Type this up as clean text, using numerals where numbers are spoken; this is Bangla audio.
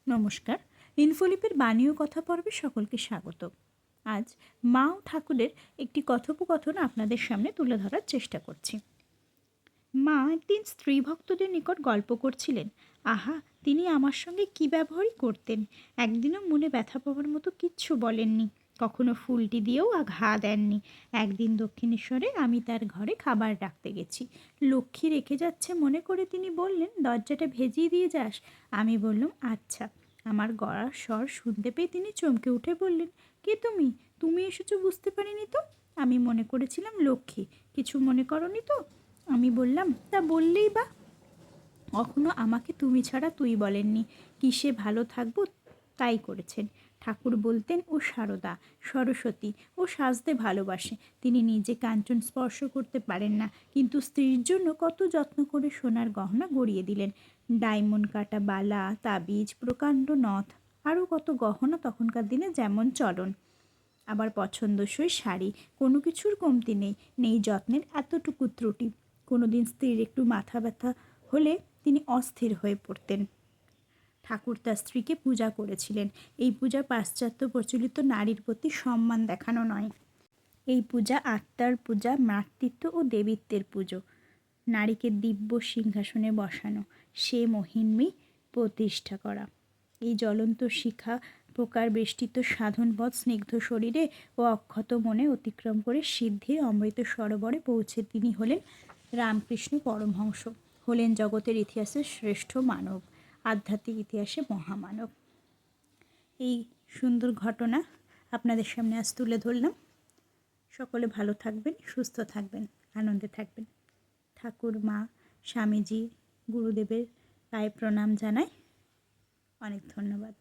নমস্কার। ইনফোলিপের বাণী ও কথা পর্বে সকলকে স্বাগত। আজ মা ও ঠাকুরের একটি কথোপকথন আপনাদের সামনে তুলে ধরার চেষ্টা করছি। মা একদিন স্ত্রী ভক্তদের নিকট গল্প করছিলেন। আহা, তিনি আমার সঙ্গে কী ব্যবহারই করতেন। একদিনও মনে ব্যথা পাওয়ার মতো কিচ্ছু বলেননি, কখনো ফুলটি দিয়েও ঘা দেননি। একদিন দক্ষিণেশ্বরে আমি তার ঘরে খাবার রাখতে গেছি। লক্ষ্মী রেখে যাচ্ছে মনে করে তিনি বললেন, দরজাটা ভেজিয়ে দিয়ে যাস। আমি বললাম আচ্ছা। আমার গলার স্বর শুনতে পেয়ে তিনি চমকে উঠে বললেন, কে তুমি? তুমি এসেছো বুঝতে পারিনি তো। আমি মনে করেছিলাম লক্ষ্মী। কিছু মনে করনি তো? আমি বললাম, তা বললেই বা। কখনো আমাকে তুমি ছাড়া তুই বলেননি। কিসে ভালো থাকবো তাই করেছেন। ঠাকুর বলতেন ও সারদা, সরস্বতী, ও সাজতে ভালোবাসে। তিনি নিজে কাঞ্চন স্পর্শ করতে পারেন না, কিন্তু স্ত্রীর জন্য কত যত্ন করে সোনার গহনা গড়িয়ে দিলেন। ডায়মন্ড কাটা বালা, তাবিজ, প্রকাণ্ড নথ, আরও কত গহনা তখনকার দিনে যেমন চলন। আবার পছন্দসই শাড়ি, কোনো কিছুর কমতি নেই, নেই যত্নের এতটুকু ত্রুটি। কোনো দিন স্ত্রীর একটু মাথা ব্যথা হলে তিনি অস্থির হয়ে পড়তেন। ঠাকুর তার স্ত্রীকে পূজা করেছিলেন। এই পূজা পাশ্চাত্য প্রচলিত নারীর প্রতি সম্মান দেখানো নয়। এই পূজা আত্মার পূজা, মাতৃত্ব ও দেবীত্বের পুজো। নারীকে দিব্য সিংহাসনে বসানো, সে মহিম্মি প্রতিষ্ঠা করা। এই জ্বলন্ত শিখা প্রকার বেষ্টিত সাধনপথ স্নিগ্ধ শরীরে ও অক্ষত মনে অতিক্রম করে সিদ্ধির অমৃত সরোবরে পৌঁছে তিনি হলেন রামকৃষ্ণ পরমহংস, হলেন জগতের ইতিহাসের শ্রেষ্ঠ মানব, আধ্যাত্মিক ইতিহাসে মহামানব। এই সুন্দর ঘটনা আপনাদের সামনে আজ তুলে ধরলাম। সকলে ভালো থাকবেন, সুস্থ থাকবেন, আনন্দে থাকবেন। ঠাকুর, মা, স্বামীজি, গুরুদেবের পায়ে প্রণাম জানাই। অনেক ধন্যবাদ।